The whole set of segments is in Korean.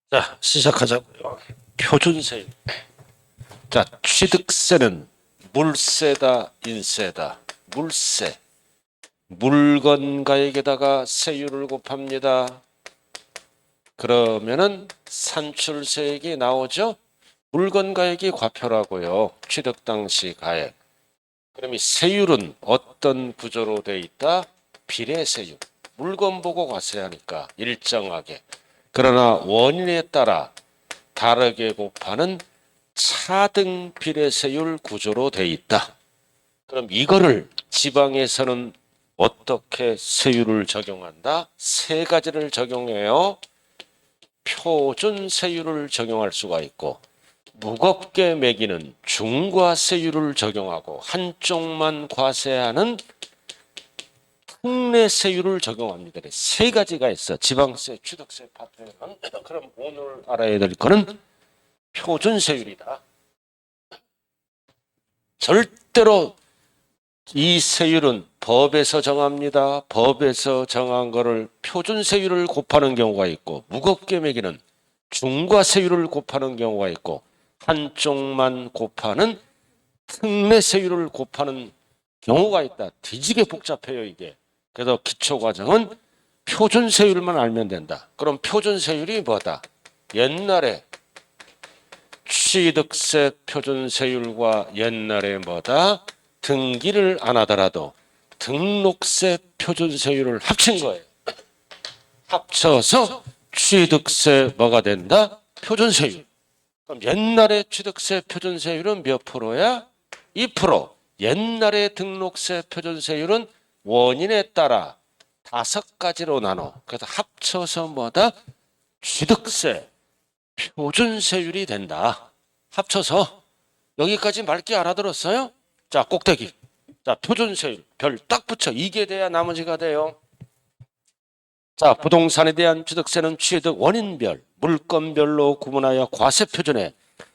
자, 시작하자고요. 표준세. 자, 취득세는 물세다, 인세다. 물세. 물건가액에다가 세율을 곱합니다. 그러면은 산출세액이 나오죠? 물건가액이 과표라고요. 취득 당시 가액. 그럼 이 세율은 어떤 구조로 돼 있다? 비례세율. 물건 보고 과세하니까 일정하게. 그러나 원인에 따라 다르게 곱하는 차등 비례세율 구조로 돼 있다. 그럼 이거를 지방에서는 어떻게 세율을 적용한다? 세 가지를 적용해요. 표준세율을 적용할 수가 있고, 무겁게 매기는 중과세율을 적용하고, 한쪽만 과세하는 특례세율을 적용합니다. 세 가지가 있어. 지방세, 취득세 파트에는. 그럼 오늘 알아야 될 거는 표준세율이다. 절대로 이 세율은 법에서 정합니다. 법에서 정한 거를 표준세율을 곱하는 경우가 있고, 무겁게 매기는 중과세율을 곱하는 경우가 있고, 한쪽만 곱하는 특례세율을 곱하는 경우가 있다. 뒤지게 복잡해요, 이게. 그래서 기초과정은 표준세율만 알면 된다. 그럼 표준세율이 뭐다? 옛날에 취득세 표준세율과 옛날에 뭐다? 등기를 안 하더라도 등록세 표준세율을 합친 거예요. 합쳐서 취득세 뭐가 된다? 표준세율. 그럼 옛날에 취득세 표준세율은 몇 프로야? 2%. 옛날에 등록세 표준세율은 원인에 따라 5가지로 나눠. 그래서 합쳐서 뭐다? 취득세 표준세율이 된다. 합쳐서 여기까지 맑게 알아들었어요? 자, 꼭대기. 자, 표준세율 별 딱 붙여. 이게 돼야 나머지가 돼요. 자, 부동산에 대한 취득세는 취득 원인별, 물건별로 구분하여 과세표준에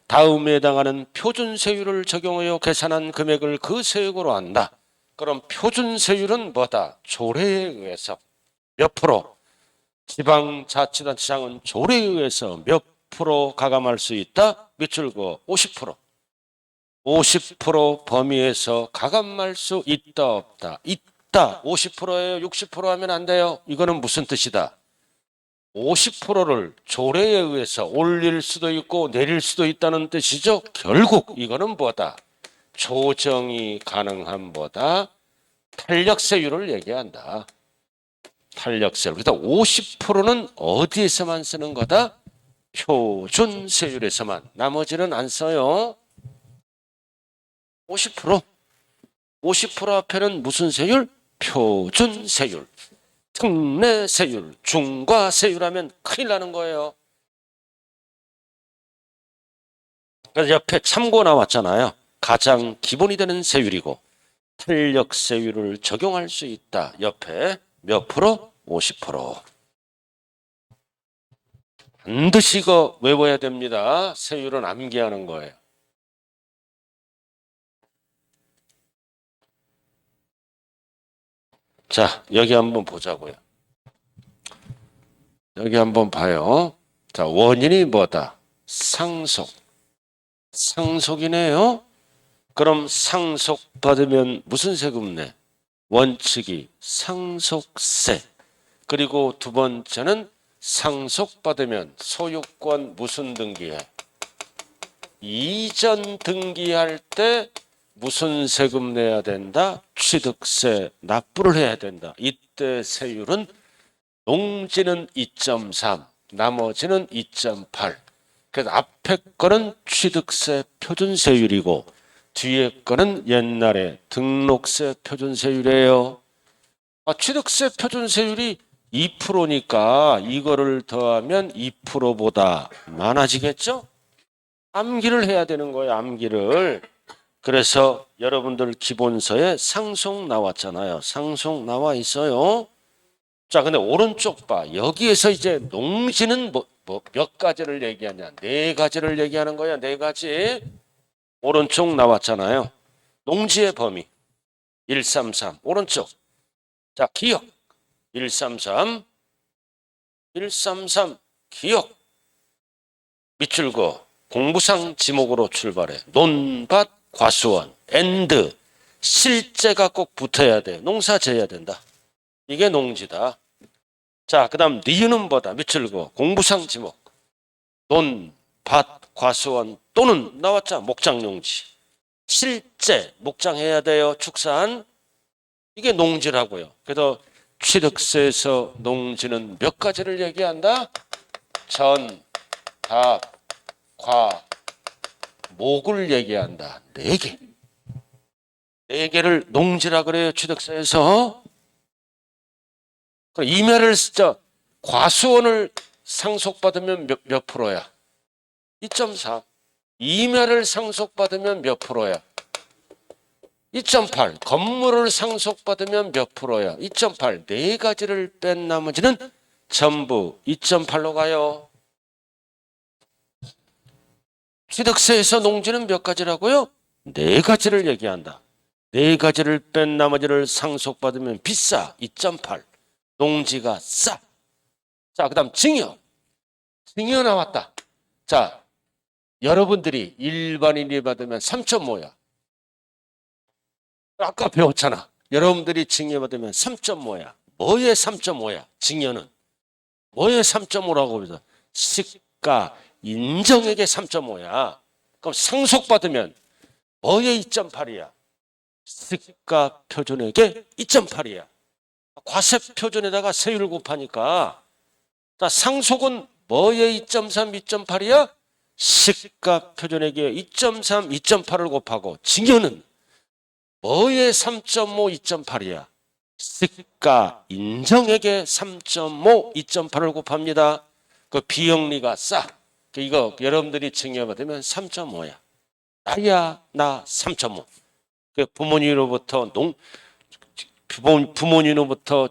다음에 해당하는 표준세율을 적용하여 계산한 금액을 그 세액으로 한다. 그럼 표준세율은 뭐다? 조례에 의해서 몇 프로? 지방자치단체장은 조례에 의해서 몇 프로 가감할 수 있다? 밑줄 그어 50%. 50% 범위에서 가감할 수 있다 없다? 있다. 50%예요. 60% 하면 안 돼요. 이거는 무슨 뜻이다? 50%를 조례에 의해서 올릴 수도 있고 내릴 수도 있다는 뜻이죠. 결국 이거는 뭐다? 조정이 가능한 보다 탄력세율을 얘기한다. 탄력세율. 그래서 50%는 어디에서만 쓰는 거다? 표준세율에서만. 나머지는 안 써요. 50%. 50% 앞에는 무슨 세율? 표준세율. 특례세율, 중과세율하면 큰일 나는 거예요. 그래서 옆에 참고 나왔잖아요. 가장 기본이 되는 세율이고 탄력세율을 적용할 수 있다. 옆에 몇 프로? 50%. 반드시 이거 외워야 됩니다. 세율은 암기하는 거예요. 자, 여기 한번 보자고요. 여기 한번 봐요. 자, 원인이 뭐다? 상속. 상속이네요. 그럼 상속받으면 무슨 세금 내? 원칙이 상속세. 그리고 두 번째는 상속받으면 소유권 무슨 등기해? 이전 등기할 때 무슨 세금 내야 된다? 취득세 납부를 해야 된다. 이때 세율은 농지는 2.3, 나머지는 2.8. 그래서 앞에 거는 취득세 표준세율이고 뒤에 거는 옛날에 등록세 표준세율이에요. 취득세 표준세율이 2%니까 이거를 더하면 2%보다 많아지겠죠? 암기를 해야 되는 거예요. 암기를. 그래서 여러분들 기본서에 상속 나왔잖아요. 상속 나와 있어요. 자, 근데 오른쪽 봐. 여기에서 이제 농지는 몇 가지를 얘기하냐? 네 가지를 얘기하는 거야. 네 가지. 오른쪽 나왔잖아요. 농지의 범위 133. 오른쪽. 자, 기억 133. 133 기억. 밑줄거 공부상 지목으로 출발해. 논밭 과수원 and 실제가 꼭 붙어야 돼. 농사 지어야 된다. 이게 농지다. 자, 그 다음 니은은 뭐다? 밑줄거 공부상 지목 논밭 과수원 또는 나왔자 목장용지. 실제 목장해야 돼요. 축산. 이게 농지라고요. 그래서 취득세에서 농지는 몇 가지를 얘기한다? 전, 답, 과, 목을 얘기한다. 4개. 4개를 농지라 그래요. 취득세에서. 임야를 과수원을 상속받으면 몇 프로야? 2.3. 임야를 상속받으면 몇 프로야? 2.8. 건물을 상속받으면 몇 프로야? 2.8. 4가지를 뺀 나머지는 전부 2.8로 가요. 취득세에서 농지는 몇 가지라고요? 4가지를 얘기한다. 4가지를 뺀 나머지를 상속받으면 비싸. 2.8. 농지가 싸. 자, 그 다음 증여. 증여 나왔다. 자, 여러분들이 일반인이 받으면 3.5야. 아까 배웠잖아. 여러분들이 증여받으면 3.5야. 뭐의 3.5야? 증여는. 뭐의 3.5라고 해서 시가 인정액의 3.5야. 그럼 상속받으면 뭐의 2.8이야? 시가 표준액의 2.8이야. 과세 표준에다가 세율을 곱하니까 상속은 뭐의 2.3, 2.8이야? 시가 표준액의 2.3, 2.8을 곱하고 증여는 뭐의 3.5, 2.8이야? 시가 인정액의 3.5, 2.8을 곱합니다. 그 비영리가 싸. 이거 여러분들이 증여받으면 3.5야. 나야 나 3.5. 그 부모님으로부터 부모님으로부터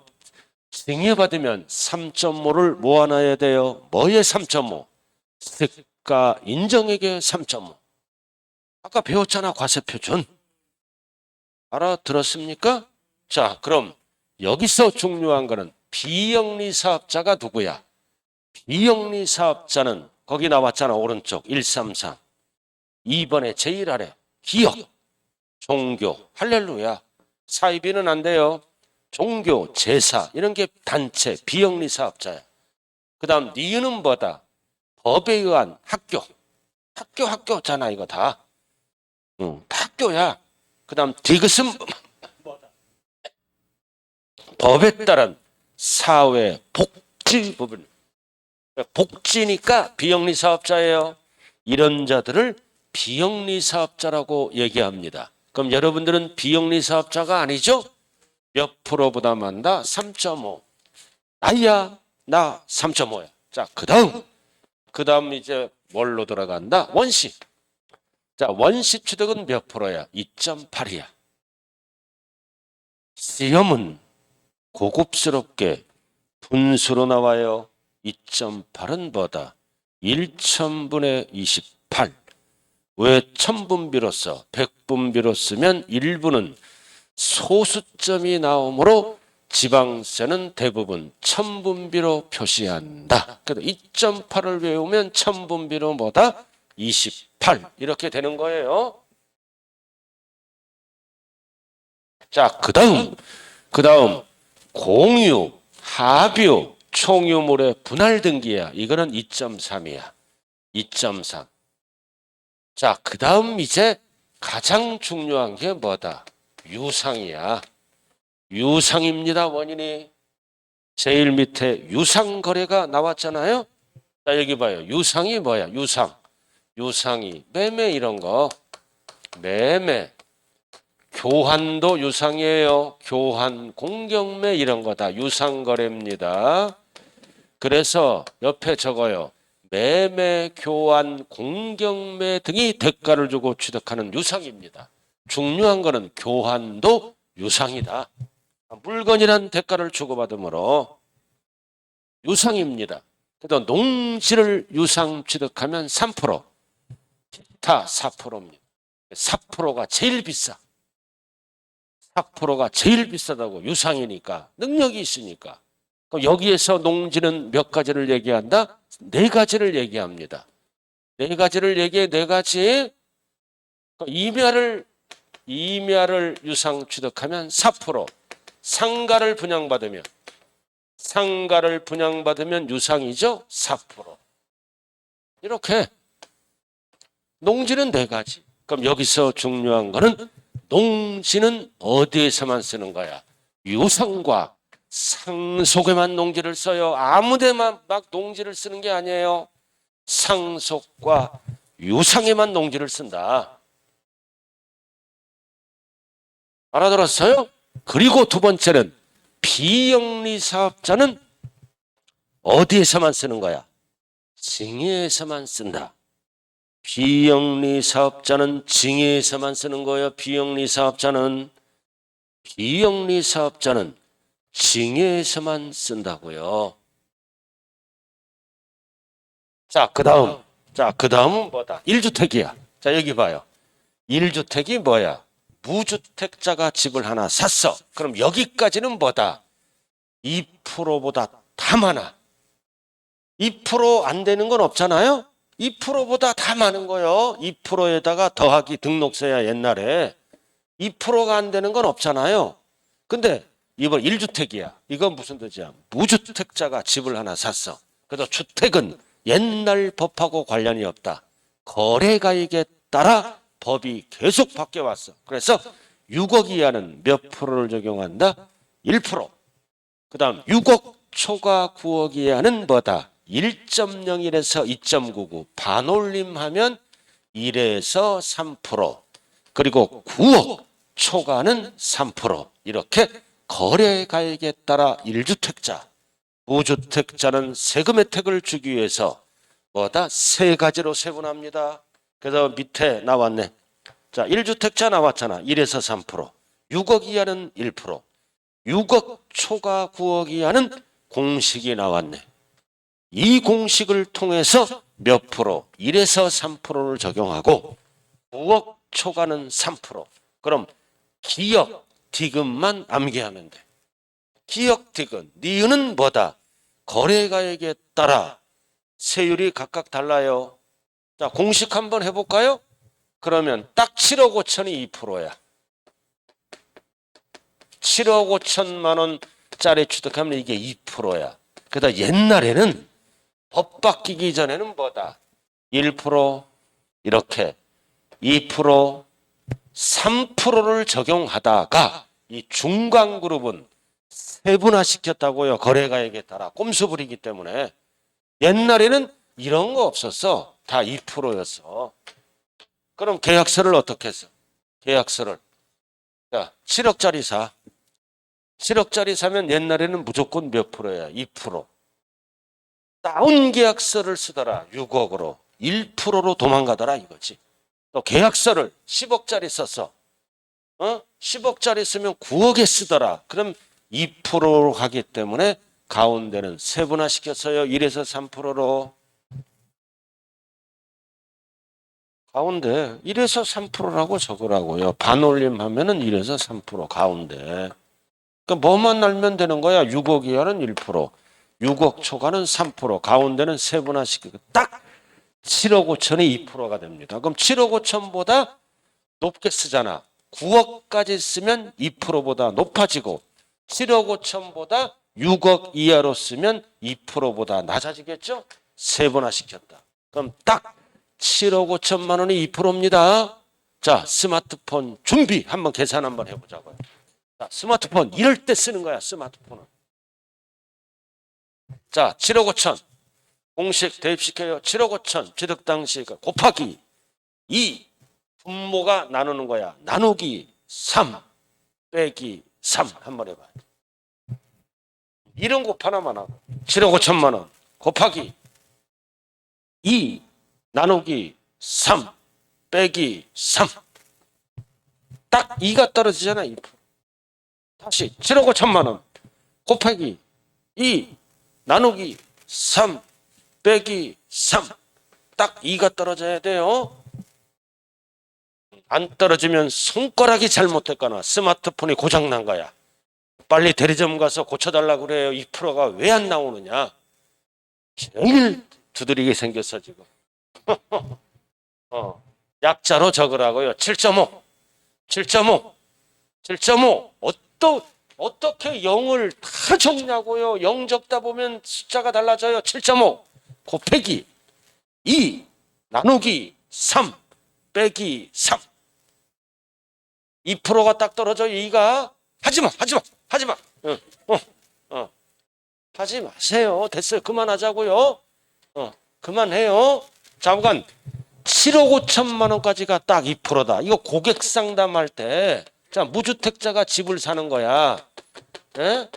증여받으면 3.5를 모아놔야 돼요. 뭐의 3.5? 시가 인정액의 3.5. 아까 배웠잖아. 과세표준. 알아들었습니까? 자, 그럼 여기서 중요한 거는 비영리 사업자가 누구야? 비영리 사업자는 거기 나왔잖아. 오른쪽 133. 2번에 제일 아래 기업, 종교, 할렐루야. 사이비는 안 돼요. 종교, 제사 이런 게 단체, 비영리 사업자야. 그 다음 니은은 뭐다? 법에 의한 학교. 학교잖아 이거 다. 다 학교야. 그 다음 디귿은 뭐다? 법에 따른 사회 복지 부분. 복지니까 비영리 사업자예요. 이런 자들을 비영리 사업자라고 얘기합니다. 그럼 여러분들은 비영리 사업자가 아니죠? 몇 프로보다 많다? 3.5. 나야 나 3.5야. 자, 그 다음 이제 뭘로 들어간다? 원시. 자, 원시 취득은 몇 프로야? 2.8이야. 시험은 고급스럽게 분수로 나와요. 2.8은 뭐다? 1,000분의 28. 왜 1000분비로 써? 100분비로 쓰면 1분은 소수점이 나오므로 지방세는 대부분 1000분비로 표시한다. 그래서 2.8을 외우면 1000분비로 뭐다? 28 이렇게 되는 거예요. 자, 그 다음 공유, 합유, 총유물의 분할 등기야. 이거는 2.3이야. 2.3. 자, 그 다음 이제 가장 중요한 게 뭐다? 유상이야. 유상입니다. 원인이 제일 밑에 유상거래가 나왔잖아요. 자, 여기 봐요. 유상이 뭐야? 유상이 매매 이런 거. 매매. 교환도 유상이에요. 교환, 공경매 이런 거 다 유상거래입니다. 그래서 옆에 적어요. 매매, 교환, 공경매 등이 대가를 주고 취득하는 유상입니다. 중요한 거는 교환도 유상이다. 물건이란 대가를 주고받으므로 유상입니다. 그래도 농지를 유상 취득하면 3%, 기타 4%입니다. 4%가 제일 비싸. 4%가 제일 비싸다고. 유상이니까. 능력이 있으니까. 그럼 여기에서 농지는 몇 가지를 얘기한다? 4가지를 얘기합니다. 네 가지를 얘기해, 네 가지. 이멸을 유상 취득하면 4%, 상가를 분양받으면 유상이죠. 4%. 이렇게 농지는 네 가지. 그럼 여기서 중요한 거는 농지는 어디에서만 쓰는 거야? 유상과 상속에만 농지를 써요. 아무 데만 막 농지를 쓰는 게 아니에요. 상속과 유상에만 농지를 쓴다. 알아들었어요? 그리고 두 번째는 비영리 사업자는 어디에서만 쓰는 거야? 징해에서만 쓴다. 비영리 사업자는 징해에서만 쓰는 거예요. 비영리 사업자는 징해에서만 쓴다고요. 자, 그다음은 뭐다? 1주택이야. 자, 여기 봐요. 1주택이 뭐야? 무주택자가 집을 하나 샀어. 그럼 여기까지는 뭐다? 2%보다 다 많아. 2%안 되는 건 없잖아요. 2%보다 다 많은 거요. 2%에다가 더하기 등록세야 옛날에. 2%가 안 되는 건 없잖아요. 근데 이번 1주택이야. 이건 무슨 뜻이야? 무주택자가 집을 하나 샀어. 그래서 주택은 옛날 법하고 관련이 없다. 거래가액에 따라 법이 계속 바뀌어왔어. 그래서 6억 이하는 몇 프로를 적용한다? 1%. 그 다음 6억 초과 9억 이하는 뭐다? 1.01에서 2.99. 반올림하면 1에서 3%. 그리고 9억 초과는 3%. 이렇게 거래가액에 따라 1주택자, 무주택자는 세금 혜택을 주기 위해서 뭐다? 세 가지로 세분합니다. 그래서 밑에 나왔네. 자, 1주택자 나왔잖아. 1에서 3%. 6억 이하는 1%. 6억 초과 9억 이하는 공식이 나왔네. 이 공식을 통해서 몇 프로? 1에서 3%를 적용하고 9억 초과는 3%. 그럼 기역, 디귿만 암기하면 돼. 기역, 디귿. 니은은 뭐다? 거래가액에 따라 세율이 각각 달라요. 자, 공식 한번 해볼까요? 그러면 딱 7억 5천이 2%야. 7억 5천만 원짜리 취득하면 이게 2%야. 그러다 옛날에는 법 바뀌기 전에는 뭐다? 1%, 이렇게 2%, 3%를 적용하다가 이 중간그룹은 세분화시켰다고요. 거래가액에 따라 꼼수 부리기 때문에. 옛날에는 이런 거 없었어. 다 2%였어. 그럼 계약서를 어떻게 했어? 계약서를. 자, 7억짜리 사. 7억짜리 사면 옛날에는 무조건 몇 프로야? 2%. 다운 계약서를 쓰더라. 6억으로. 1%로 도망가더라 이거지. 또 계약서를 10억짜리 썼어. 10억짜리 쓰면 9억에 쓰더라. 그럼 2%로 가기 때문에 가운데는 세분화시켰어요. 1에서 3%로. 가운데 1에서 3%라고 적으라고요. 반올림하면은 1에서 3% 가운데. 그러니까 뭐만 날면 되는 거야. 6억 이하는 1%, 6억 초과는 3%, 가운데는 세분화시키고 딱 7억 5천이 2%가 됩니다. 그럼 7억 5천보다 높게 쓰잖아. 9억까지 쓰면 2%보다 높아지고 7억 5천보다 6억 이하로 쓰면 2%보다 낮아지겠죠? 세분화시켰다. 그럼 딱 7억 5천만 원이 2%입니다. 자, 스마트폰 준비 한번 계산 한번 해보자고요. 자, 스마트폰 이럴 때 쓰는 거야. 스마트폰은. 자, 7억 5천 공식 대입시켜요. 7억 5천 취득 당시 곱하기 2 분모가 나누는 거야. 나누기 3 빼기 3 한번 해봐. 1은 곱 하나만 하고 7억 5천만 원 곱하기 2 나누기 3 빼기 3 딱 2가 떨어지잖아. 2%. 다시 7억 5천만 원 곱하기 2 나누기 3 빼기 3 딱 2가 떨어져야 돼요. 안 떨어지면 손가락이 잘못됐거나 스마트폰이 고장난 거야. 빨리 대리점 가서 고쳐달라고 그래요. 2%가 왜 안 나오느냐. 제일 두드리게 생겼어 지금. 약자로 적으라고요. 7.5, 7.5, 7.5. 어떻게 0을 다 적냐고요. 0 적다 보면 숫자가 달라져요. 7.5 곱하기 2 나누기 3 빼기 3. 2%가 딱 떨어져요. 2가. 하지마. 하지 마세요. 됐어요. 그만하자고요. 그만해요. 잠깐. 7억 5천만 원까지가 딱 2%다. 이거 고객 상담할 때, 자, 무주택자가 집을 사는 거야. 예?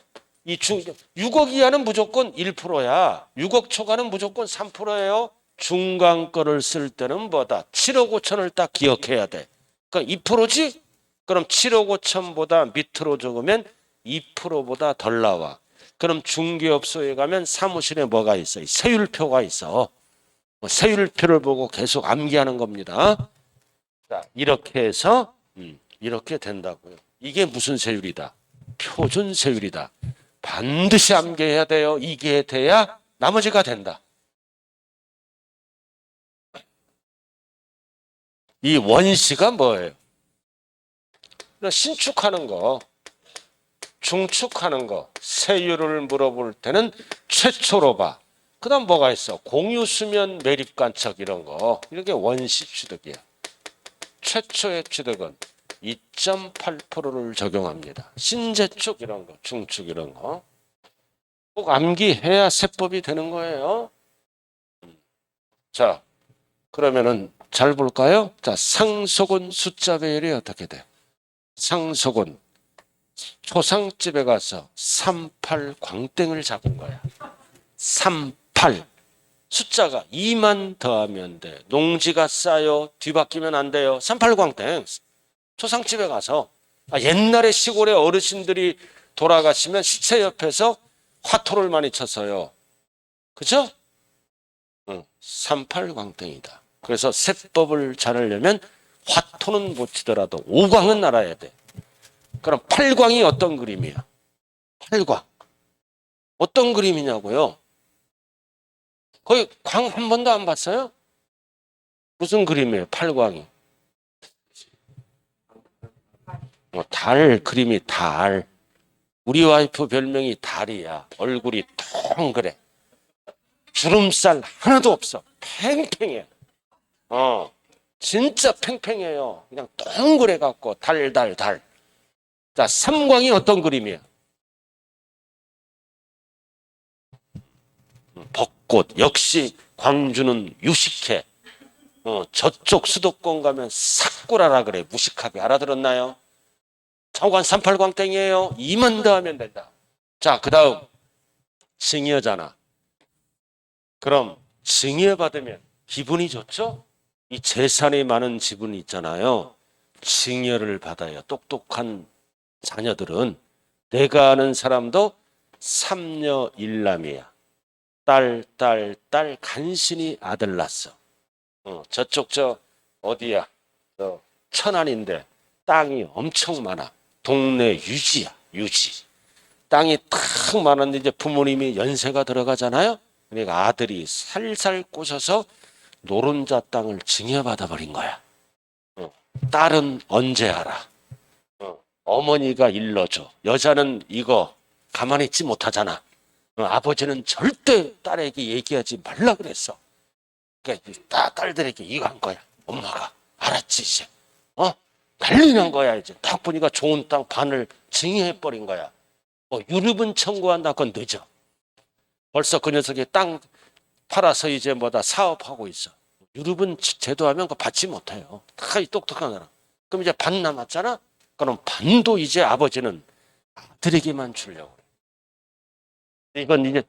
6억 이하는 무조건 1%야. 6억 초과는 무조건 3%예요. 중간 거를 쓸 때는 뭐다? 7억 5천을 딱 기억해야 돼. 그러니까 2%지? 그럼 7억 5천보다 밑으로 적으면 2%보다 덜 나와. 그럼 중개업소에 가면 사무실에 뭐가 있어? 세율표가 있어. 세율표를 보고 계속 암기하는 겁니다. 자, 이렇게 해서 이렇게 된다고요. 이게 무슨 세율이다? 표준 세율이다. 반드시 암기해야 돼요. 이게 돼야 나머지가 된다. 이 원시가 뭐예요? 신축하는 거, 중축하는 거, 세율을 물어볼 때는 최초로 봐. 그 다음 뭐가 있어? 공유수면 매립관측 이런 거. 이게 원시 취득이야. 최초의 취득은 2.8%를 적용합니다. 신재축 이런 거, 중축 이런 거. 꼭 암기해야 세법이 되는 거예요. 자, 그러면은 잘 볼까요? 자, 상속은 숫자 배열이 어떻게 돼? 상속은 초상집에 가서 38 광땡을 잡은 거야. 38. 숫자가 2만 더하면 돼. 농지가 싸요. 뒤바뀌면 안 돼요. 38 광땡. 초상집에 가서. 옛날에 시골에 어르신들이 돌아가시면 시체 옆에서 화토를 많이 쳤어요. 그죠? 38 광땡이다. 그래서 세법을 잘하려면 화토는 못 치더라도 5광은 알아야 돼. 그럼 8광이 어떤 그림이야? 8광. 어떤 그림이냐고요? 거의 광 한 번도 안 봤어요? 무슨 그림이에요? 8광이. 달 그림이 달. 우리 와이프 별명이 달이야. 얼굴이 동그래. 주름살 하나도 없어. 팽팽해. 진짜 팽팽해요. 그냥 동그래 갖고 달. 자, 3광이 어떤 그림이야? 벚꽃. 역시 광주는 유식해. 저쪽 수도권 가면 사쿠라라 그래. 무식하게. 알아들었나요? 정관 38광땡이에요. 2만 더하면 된다. 자, 그 다음 증여잖아. 그럼 증여받으면 기분이 좋죠? 이 재산이 많은 지분이 있잖아요. 증여를 받아요. 똑똑한 자녀들은. 내가 아는 사람도 3녀 1남이야. 딸 간신히 아들 낳았어. 저쪽 어디야? 천안인데 땅이 엄청 많아. 동네 유지야. 유지. 땅이 탁 많았는데 이제 부모님이 연세가 들어가잖아요. 그러니까 아들이 살살 꼬셔서 노른자 땅을 증여받아 버린 거야. 딸은 언제 알아? 어머니가 일러줘. 여자는 이거 가만히 있지 못하잖아. 아버지는 절대 딸에게 얘기하지 말라 그랬어. 그러니까 딸들에게 이거 한 거야. 엄마가 알았지 이제. 난리 난 거야 이제. 딱 보니까 좋은 땅 반을 증여해버린 거야. 유류분 청구한다. 그건 늦어. 벌써 그 녀석이 땅 팔아서 이제 사업하고 있어. 유류분 제도하면 그거 받지 못해요. 다 똑똑한 사람. 그럼 이제 반 남았잖아. 그럼 반도 이제 아버지는 아들에게만 주려고. 이건 이제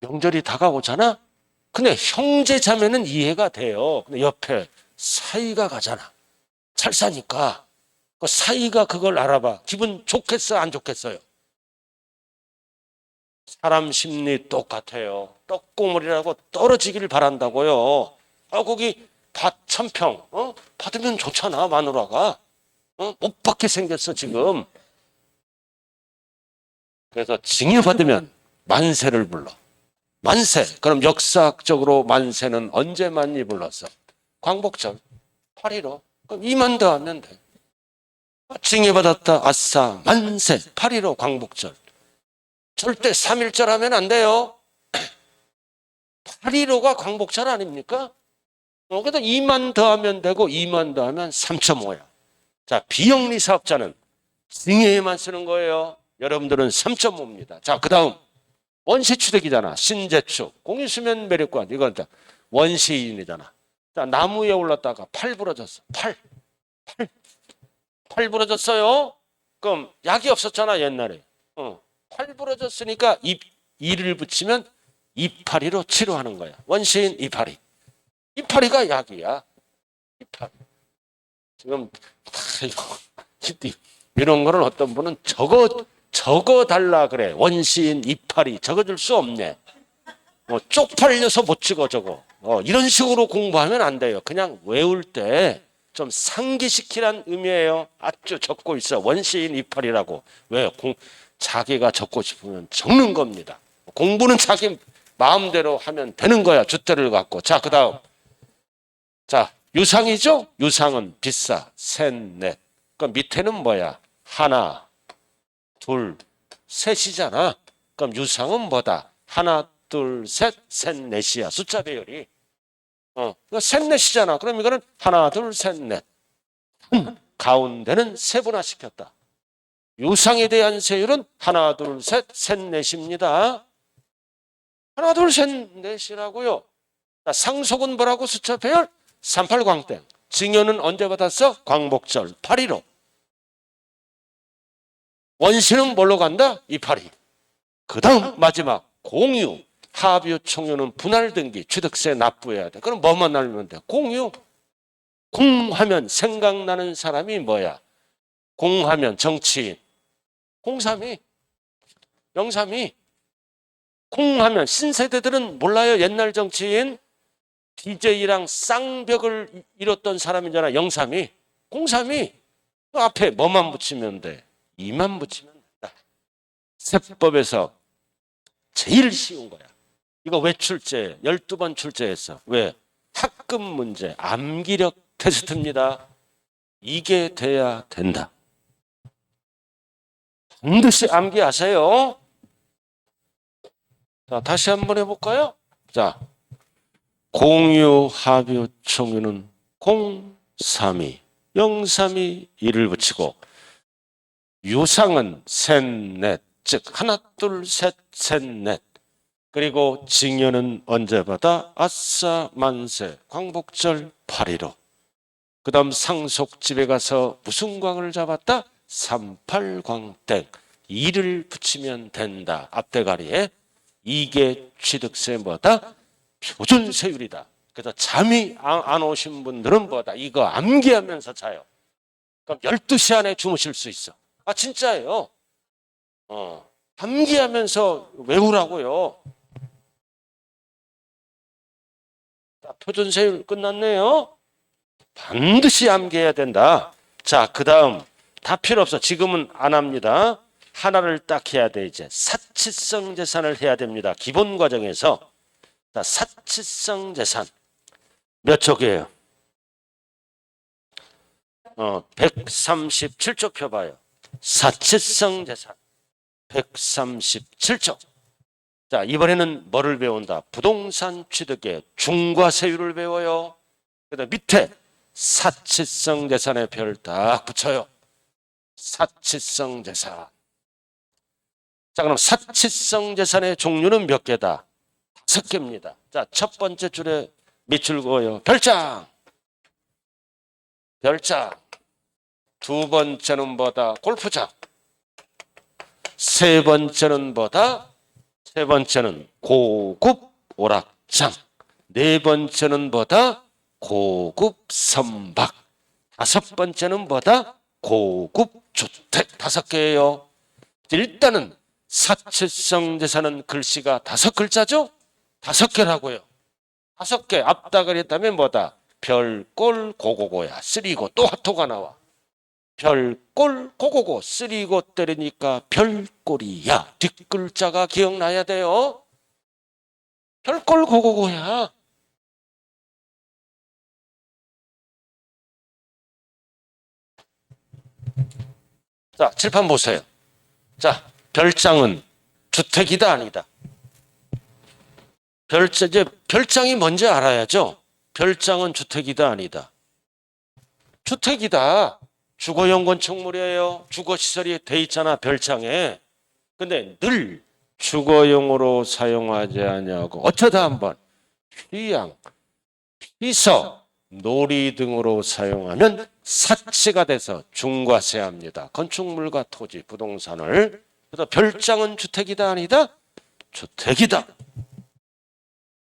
명절이 다가오잖아. 근데 형제 자매는 이해가 돼요. 근데 옆에 사이가 가잖아. 잘 사니까 그 사이가 그걸 알아봐. 기분 좋겠어, 안 좋겠어요? 사람 심리 똑같아요. 떡고물이라고 떨어지기를 바란다고요. 거기 밭 1000평 받으면 좋잖아. 마누라가 못 받게 생겼어 지금. 그래서 증여받으면 만세를 불러. 만세. 그럼 역사학적으로 만세는 언제 많이 불렀어? 광복절 8.15. 그럼 2만 더하면 돼. 징해받았다. 아싸 만세. 8.15 광복절. 절대 3.1절 하면 안 돼요. 8.15가 광복절 아닙니까? 그래도 2만 더하면 되고 2만 더하면 3.5야. 자, 비영리 사업자는 징해에만 쓰는 거예요. 여러분들은 3.5입니다. 자, 그 다음 원시추대기잖아. 신재축, 공유수면 매력관. 이건 다 원시인이잖아. 자, 나무에 올랐다가 팔 부러졌어. 팔 부러졌어요. 그럼 약이 없었잖아 옛날에. 팔 부러졌으니까 이를 붙이면 이파리로 치료하는 거야. 원시인 이파리. 이파리가 약이야. 이파리. 지금 이런 거는 어떤 분은 적어 달라 그래. 원시인 이파리 적어줄 수 없네. 쪽팔려서 못 찍어 저거. 이런 식으로 공부하면 안 돼요. 그냥 외울 때 좀 상기시키란 의미예요. 아주 적고 있어. 원시인 이파리라고. 왜? 자기가 적고 싶으면 적는 겁니다. 공부는 자기 마음대로 하면 되는 거야. 줏대를 갖고. 자, 그 다음. 자, 유상이죠? 유상은 비싸. 셋, 넷. 그 밑에는 뭐야? 하나, 둘, 셋이잖아. 그럼 유상은 뭐다? 하나, 둘, 셋, 셋, 넷이야. 숫자 배열이. 그러니까 셋, 넷이잖아. 그럼 이거는 하나, 둘, 셋, 넷. 가운데는 세분화시켰다. 유상에 대한 세율은 하나, 둘, 셋, 셋, 넷입니다. 하나, 둘, 셋, 넷이라고요. 상속은 뭐라고 숫자 배열? 38광땡. 증여는 언제 받았어? 광복절 8.15. 원시는 뭘로 간다? 이파리. 그 다음 마지막 공유. 하뷰 총유는 분할 등기 취득세 납부해야 돼. 그럼 뭐만 알면 돼? 공유. 공하면 생각나는 사람이 뭐야? 공하면 정치인. 03이. 03이. 공하면 신세대들은 몰라요. 옛날 정치인. DJ랑 쌍벽을 이뤘던 사람이잖아. 03이. 03이. 그 앞에 뭐만 붙이면 돼? 2만 붙이면 된다. 세법에서 제일 쉬운 거야. 이거 왜 출제? 12번 출제했어. 왜? 학급 문제, 암기력 테스트입니다. 이게 돼야 된다. 반드시 암기하세요. 자, 다시 한번 해볼까요? 자, 공유, 하뷰, 총유는 032, 032, 1을 붙이고 유상은 셋, 넷, 즉 하나, 둘, 셋, 셋, 넷. 그리고 징여는 언제 받아? 아싸 만세 광복절 8.15. 그 다음 상속집에 가서 무슨 광을 잡았다? 38광땡. 2를 붙이면 된다. 앞대가리에. 이게 취득세 뭐다? 표준세율이다. 그래서 잠이 안 오신 분들은 뭐다? 이거 암기하면서 자요. 그럼 12시 안에 주무실 수 있어. 아 진짜예요. 암기하면서 외우라고요. 표준세율 끝났네요. 반드시 암기해야 된다. 자, 그 다음 다 필요 없어. 지금은 안 합니다. 하나를 딱 해야 돼. 이제 사치성 재산을 해야 됩니다. 기본 과정에서. 자, 사치성 재산 몇 쪽이에요? 137쪽 펴봐요. 사치성 재산 137쪽. 자, 이번에는 뭐를 배운다? 부동산 취득의 중과세율을 배워요. 그다음 밑에 사치성 재산의 별 딱 붙여요. 사치성 재산. 자, 그럼 사치성 재산의 종류는 몇 개다? 5개입니다. 자, 첫 번째 줄에 밑줄 그어요. 별장. 별장. 두 번째는 뭐다? 골프장. 세 번째는 뭐다? 세 번째는 고급 오락장. 네 번째는 뭐다? 고급 선박. 다섯 번째는 뭐다? 고급 주택. 5개예요. 일단은 사치성 재산은 글씨가 5글자죠? 5개라고요. 5개. 앞다가리 했다면 뭐다? 별꼴 고고고야. 쓰리고 또 하토가 나와. 별꼴 고고고 쓰리고 때리니까 별꼴이야. 뒷글자가 기억나야 돼요. 별걸 고고고야. 자, 칠판 보세요. 자, 별장은 주택이다 아니다. 이제 별장이 뭔지 알아야죠. 별장은 주택이다 아니다. 주택이다. 주거용 건축물이에요. 주거시설이 돼 있잖아, 별장에. 근데 늘 주거용으로 사용하지 않냐고. 어쩌다 한번 휴양, 피서, 놀이 등으로 사용하면 사치가 돼서 중과세합니다. 건축물과 토지, 부동산을. 그래서 별장은 주택이다 아니다? 주택이다.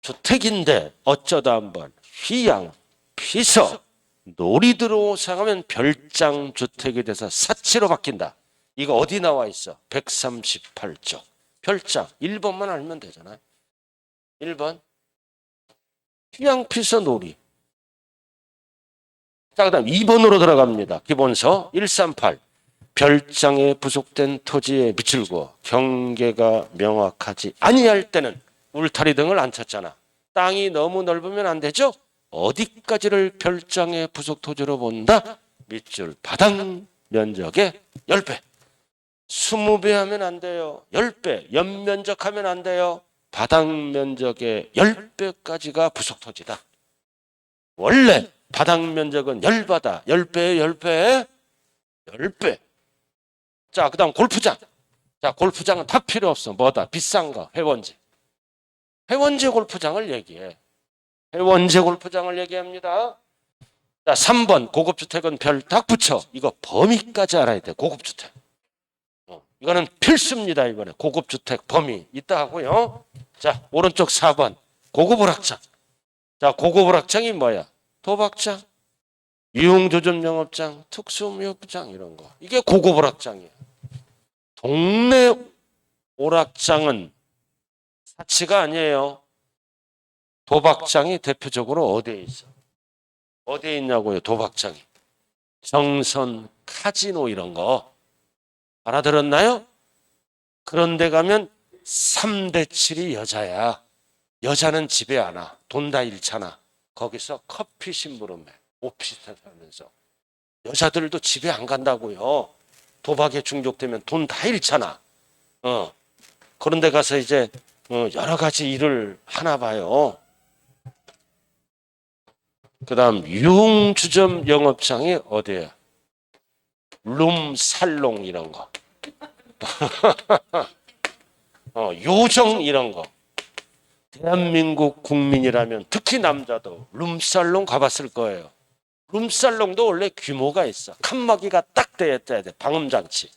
주택인데 어쩌다 한번 휴양, 피서, 놀이들로 사용하면 별장 주택이 돼서 사치로 바뀐다. 이거 어디 나와 있어? 138조. 별장 1번만 알면 되잖아요. 1번 휴양, 피서, 놀이. 자, 그 다음 2번으로 들어갑니다. 기본서 138. 별장에 부속된 토지에 밑을 그어 경계가 명확하지 아니할 때는 울타리 등을 안 쳤잖아. 땅이 너무 넓으면 안 되죠? 어디까지를 별장의 부속 토지로 본다? 밑줄 바닥 면적의 10배. 20배 하면 안 돼요. 10배. 연면적 하면 안 돼요. 바닥 면적의 10배까지가 부속 토지다. 원래 바닥 면적은 10바다. 10배에 10배. 10배. 자, 그 다음 골프장. 자, 골프장은 다 필요 없어. 뭐다? 비싼 거. 회원제. 회원제 골프장을 얘기해. 회원제 골프장을 얘기합니다. 자, 3번 고급주택은 별 딱 붙여. 이거 범위까지 알아야 돼. 고급주택. 이거는 필수입니다. 이번에 고급주택 범위 있다 하고요. 자, 오른쪽 4번 고급오락장. 자, 고급오락장이 뭐야? 도박장, 유흥조점 영업장, 특수무역장 이런 거. 이게 고급오락장이에요. 동네 오락장은 사치가 아니에요. 도박장이 대표적으로 어디에 있어? 어디에 있냐고요? 도박장이. 정선, 카지노 이런 거. 알아들었나요? 그런데 가면 3대 7이 여자야. 여자는 집에 안 와. 돈 다 잃잖아. 거기서 커피 심부름해. 오피스텔 살면서. 여자들도 집에 안 간다고요. 도박에 중독되면 돈 다 잃잖아. 그런데 가서 이제 여러 가지 일을 하나 봐요. 그 다음 유흥주점 영업장이 어디야? 룸살롱 이런 거. 요정 이런 거. 대한민국 국민이라면 특히 남자도 룸살롱 가봤을 거예요. 룸살롱도 원래 규모가 있어. 칸막이가 딱 돼야 돼. 방음장치.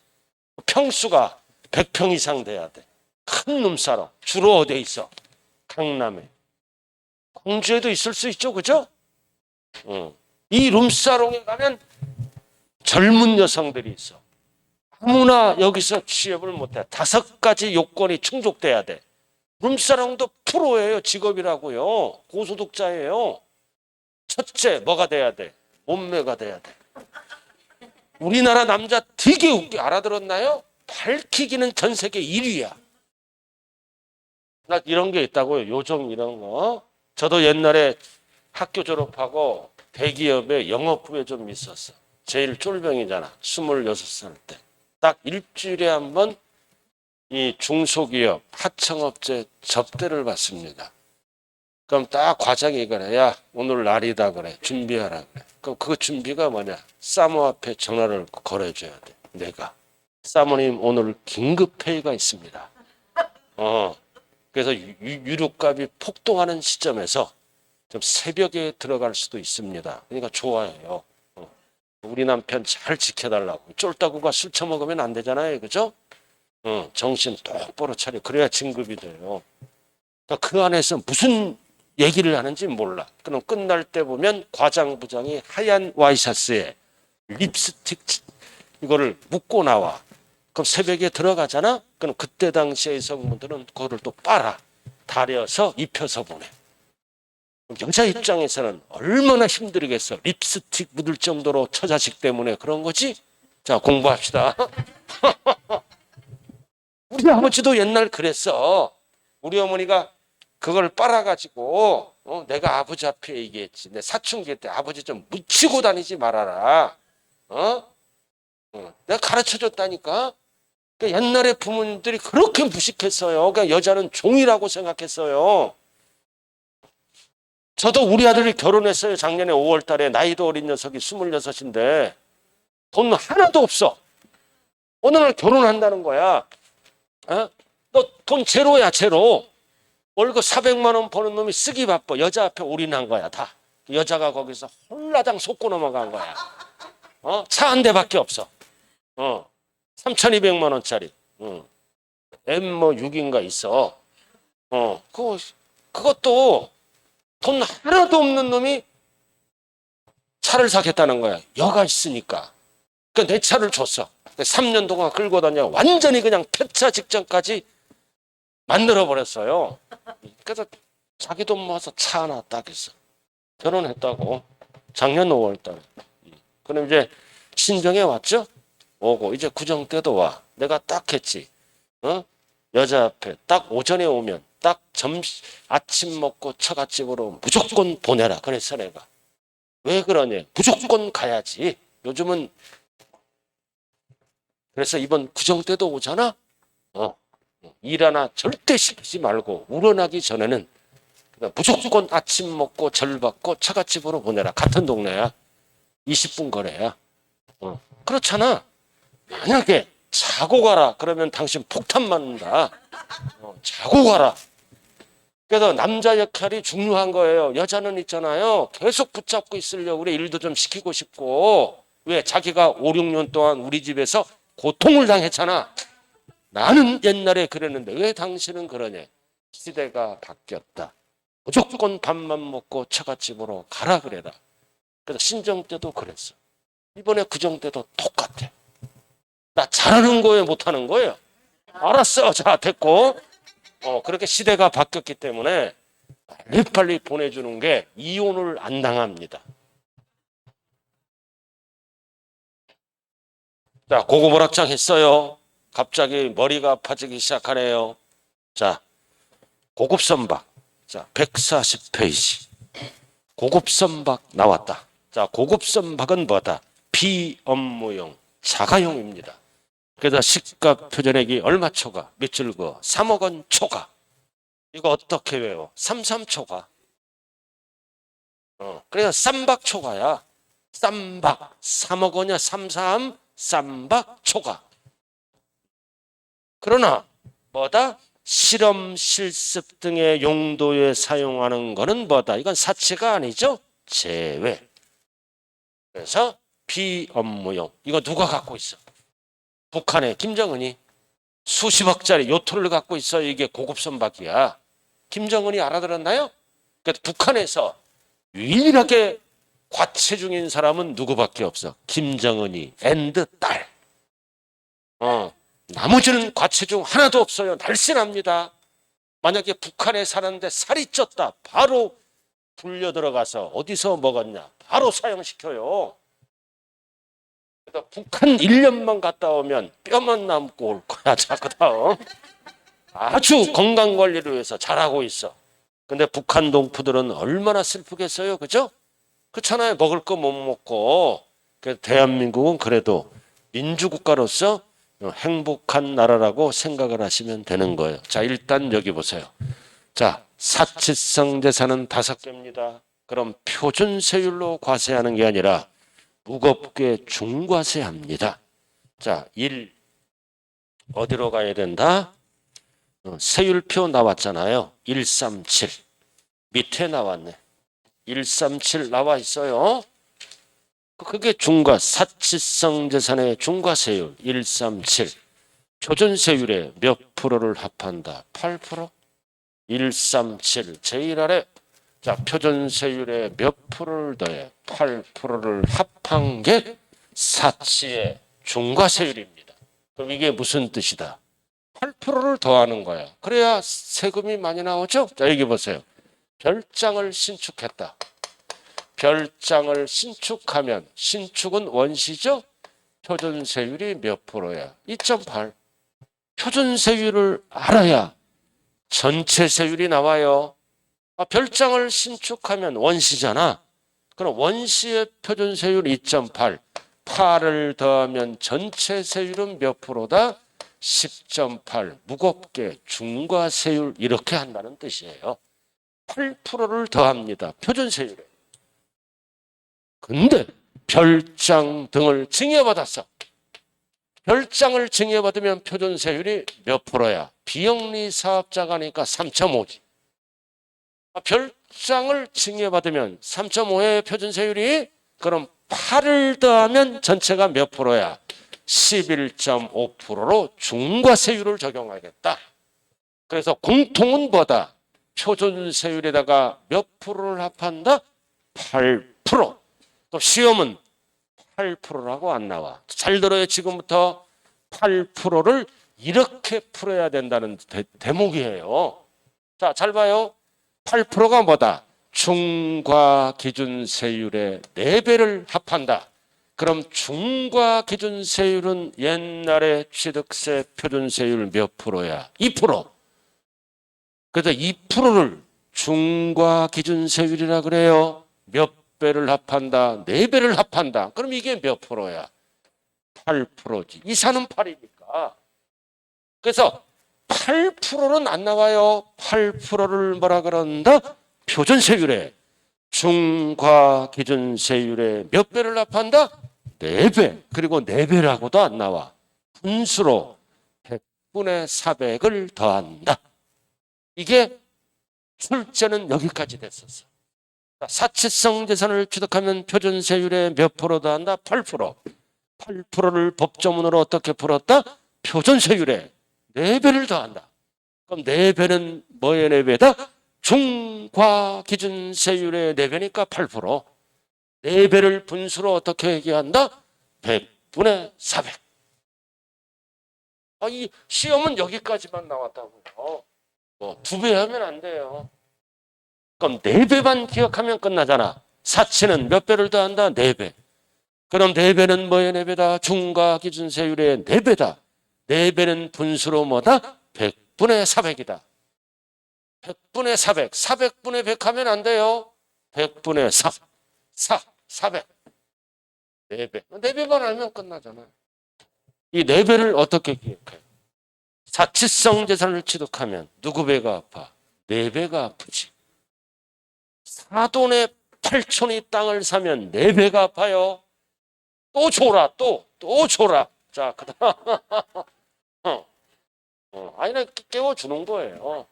평수가 100평 이상 돼야 돼. 큰 룸살롱. 주로 어디에 있어? 강남에. 광주에도 있을 수 있죠. 그죠? 이 룸살롱에 가면 젊은 여성들이 있어. 아무나 여기서 취업을 못해. 5가지 요건이 충족돼야 돼. 룸사롱도 프로예요. 직업이라고요. 고소득자예요. 첫째 뭐가 돼야 돼? 몸매가 돼야 돼. 우리나라 남자 되게 웃겨. 알아들었나요? 밝히기는 전 세계 1위야. 나 이런 게 있다고요. 요정 이런 거. 저도 옛날에 학교 졸업하고 대기업에 영업부에 좀 있었어. 제일 쫄병이잖아. 26살 때. 딱 일주일에 한 번 이 중소기업 하청업체 접대를 받습니다. 그럼 딱 과장이 그래. 야, 오늘 날이다 그래. 준비하라 그래. 그럼 그 준비가 뭐냐? 사모 앞에 전화를 걸어줘야 돼. 내가. 사모님 오늘 긴급 회의가 있습니다. 그래서 유류값이 폭등하는 시점에서 좀 새벽에 들어갈 수도 있습니다. 그러니까 좋아해요. 우리 남편 잘 지켜달라고. 쫄따구가 술 처먹으면 안 되잖아요. 그죠? 정신 똑바로 차려. 그래야 진급이 돼요. 그러니까 그 안에서 무슨 얘기를 하는지 몰라. 그럼 끝날 때 보면 과장 부장이 하얀 와이셔츠에 립스틱 이거를 묶고 나와. 그럼 새벽에 들어가잖아. 그럼 그때 당시에 여성분들은 그거를 또 빨아. 다려서 입혀서 보내. 여자 입장에서는 얼마나 힘들겠어. 립스틱 묻을 정도로 처자식 때문에 그런 거지. 자, 공부합시다. 우리 아버지도 옛날 그랬어. 우리 어머니가 그걸 빨아가지고 내가 아버지 앞에 얘기했지. 내 사춘기 때 아버지 좀 묻히고 다니지 말아라. 내가 가르쳐줬다니까. 그러니까 옛날에 부모님들이 그렇게 무식했어요. 그러니까 여자는 종이라고 생각했어요. 저도 우리 아들이 결혼했어요. 작년에 5월 달에. 나이도 어린 녀석이 26인데 돈 하나도 없어. 어느 날 결혼한다는 거야. 너 돈 제로야, 제로. 월급 400만 원 버는 놈이 쓰기 바빠. 여자 앞에 올인한 거야, 다. 여자가 거기서 홀라당 속고 넘어간 거야. 차 한 대밖에 없어. 3,200만 원짜리. M6인가 있어. 그것도 돈 하나도 없는 놈이 차를 사겠다는 거야. 여가 있으니까. 그러니까 내 차를 줬어. 3년 동안 끌고 다녀. 완전히 그냥 폐차 직전까지 만들어버렸어요. 그래서 자기 돈 모아서 차 하나 딱 했어. 결혼했다고. 작년 5월 달에. 그럼 이제 신정에 왔죠? 오고 이제 구정 때도 와. 내가 딱 했지. 여자 앞에 딱 오전에 오면 딱 아침 먹고 처갓집으로 무조건 보내라. 그래서 내가. 왜 그러냐. 무조건 가야지. 요즘은 그래서 이번 구정 때도 오잖아. 일 하나 절대 시키지 말고 우러나기 전에는 무조건 아침 먹고 절 받고 처갓집으로 보내라. 같은 동네야. 20분 거래야. 그렇잖아. 만약에 자고 가라 그러면 당신 폭탄 맞는다. 자고 가라. 그래서 남자 역할이 중요한 거예요. 여자는 있잖아요. 계속 붙잡고 있으려고 그래. 일도 좀 시키고 싶고. 왜? 자기가 5, 6년 동안 우리 집에서 고통을 당했잖아. 나는 옛날에 그랬는데 왜 당신은 그러냐. 시대가 바뀌었다. 무조건 밥만 먹고 처갓집으로 가라 그래라. 그래서 신정 때도 그랬어. 이번에 구정 때도 똑같아. 나 잘하는 거예요, 못하는 거예요? 알았어. 자, 됐고. 그렇게 시대가 바뀌었기 때문에 빨리빨리 보내주는 게 이혼을 안 당합니다. 자, 고급오락장 했어요. 갑자기 머리가 아파지기 시작하네요. 자, 고급선박. 자, 140페이지. 고급선박 나왔다. 자, 고급선박은 뭐다? 비업무용, 자가용입니다. 그래서 시가 표준액이 얼마 초과? 몇줄 거? 3억 원 초과. 이거 어떻게 외워? 33 초과. 그래서 쌈박 초과야. 쌈박. 3억 원이야. 33 쌈박 초과. 그러나 뭐다? 실험, 실습 등의 용도에 사용하는 거는 뭐다? 이건 사치가 아니죠? 제외. 그래서 비업무용. 이거 누가 갖고 있어? 북한의 김정은이 수십억짜리 요트를 갖고 있어. 이게 고급 선박이야. 김정은이 알아들었나요? 그러니까 북한에서 유일하게 과체중인 사람은 누구밖에 없어. 김정은이 앤드 딸. 나머지는 과체중 하나도 없어요. 날씬합니다. 만약에 북한에 사는데 살이 쪘다. 바로 불려 들어가서 어디서 먹었냐. 바로 사형시켜요. 그래서 북한 1년만 갔다 오면 뼈만 남고 올 거야. 자, 그다음 아주 건강관리를 위해서 잘하고 있어. 근데 북한 동포들은 얼마나 슬프겠어요. 그죠? 그렇잖아요. 먹을 거 못 먹고. 그래서 대한민국은 그래도 민주국가로서 행복한 나라라고 생각을 하시면 되는 거예요. 자, 일단 여기 보세요. 자, 사치성 재산은 5개입니다. 그럼 표준세율로 과세하는 게 아니라 무겁게 중과세합니다. 자, 1 어디로 가야 된다? 세율표 나왔잖아요. 137 밑에 나왔네. 137 나와 있어요. 그게 사치성 재산의 중과세율 137. 표준세율에 몇 프로를 합한다? 8%? 137 제일 아래. 자, 표준세율에 몇 프로를 더해? 8%를 합한 게 사치의 중과세율입니다. 그럼 이게 무슨 뜻이다? 8%를 더하는 거야. 그래야 세금이 많이 나오죠? 자, 여기 보세요. 별장을 신축했다. 별장을 신축하면 신축은 원시죠? 표준세율이 몇 프로야? 2.8. 표준세율을 알아야 전체 세율이 나와요. 별장을 신축하면 원시잖아. 그럼 원시의 표준 세율 2.8. 8을 더하면 전체 세율은 몇 프로다? 10.8. 무겁게 중과 세율 이렇게 한다는 뜻이에요. 8%를 더합니다. 표준 세율에. 근데 별장 등을 증여받았어. 별장을 증여받으면 표준 세율이 몇 프로야? 비영리 사업자가니까 3.5지. 별장을 증여받으면 3.5의 표준 세율이 그럼 8을 더하면 전체가 몇 프로야? 11.5%로 중과세율을 적용하겠다. 그래서 공통은 뭐다? 표준 세율에다가 몇 프로를 합한다? 8%. 또 시험은 8%라고 안 나와. 잘 들어요. 지금부터 8%를 이렇게 풀어야 된다는 대목이에요. 자, 잘 봐요. 8%가 뭐다? 중과 기준 세율의 4배를 합한다. 그럼 중과 기준 세율은 옛날에 취득세 표준 세율 몇 프로야? 2%. 그래서 2%를 중과 기준 세율이라 그래요. 몇 배를 합한다? 4배를 합한다. 그럼 이게 몇 프로야? 8%지. 이사는 8이니까. 그래서 8%는 안 나와요. 8%를 뭐라 그런다? 표준 세율에 중과 기준 세율에 몇 배를 합한다? 4배. 그리고 4배라고도 안 나와. 분수로 100분의 400을 더한다. 이게 출제는 여기까지 됐었어. 사치성 재산을 취득하면 표준 세율에 몇 프로 더한다? 8%. 8%를 법조문으로 어떻게 풀었다? 표준 세율에 4배를 더한다. 그럼 4배는 뭐의 4배다? 중과 기준 세율의 4배니까 8%. 4배를 분수로 어떻게 얘기한다? 100분의 400. 이 시험은 여기까지만 나왔다고요. 2배 하면 안 돼요. 그럼 4배만 기억하면 끝나잖아. 사치는 몇 배를 더한다? 4배. 그럼 4배는 뭐의 4배다? 중과 기준 세율의 4배다. 4배는 분수로 뭐다? 100분의 400이다. 100분의 400. 400분의 100 하면 안 돼요. 100분의 400. 4배. 4배만 알면 끝나잖아. 이 4배를 어떻게 기억해? 사치성 재산을 취득하면 누구 배가 아파? 4배가 아프지. 사돈의 8촌이 땅을 사면 4배가 아파요. 또 줘라, 또 줘라. 자, 그 다음. 아니, 깨워주는 거예요.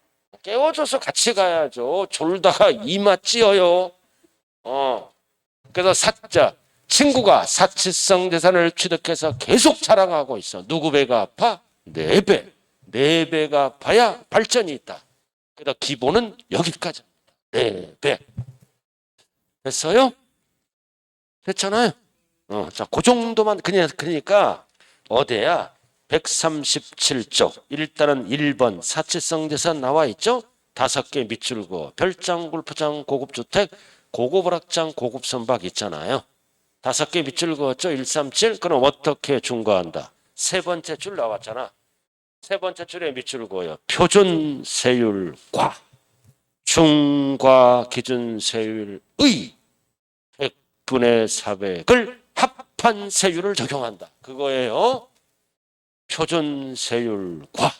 깨워줘서 같이 가야죠. 졸다가 이마 찧어요. 그래서 친구가 사치성 재산을 취득해서 계속 자랑하고 있어. 누구 배가 아파? 4배. 4배가 아파야 발전이 있다. 그래서 기본은 여기까지입니다. 4배. 됐어요? 됐잖아요. 자, 그 정도만 그러니까 어디야? 137쪽. 일단은 1번 사치성 재산 나와 있죠? 5개 밑줄고 별장, 골프장, 고급주택, 고급오락장, 고급선박 있잖아요. 5개 밑줄 그었죠? 137. 그럼 어떻게 중과한다? 세 번째 줄 나왔잖아. 세 번째 줄에 밑줄 그어요. 표준 세율과 중과 기준 세율의 100분의 400을 합한 세율을 적용한다. 그거예요. 표준 세율과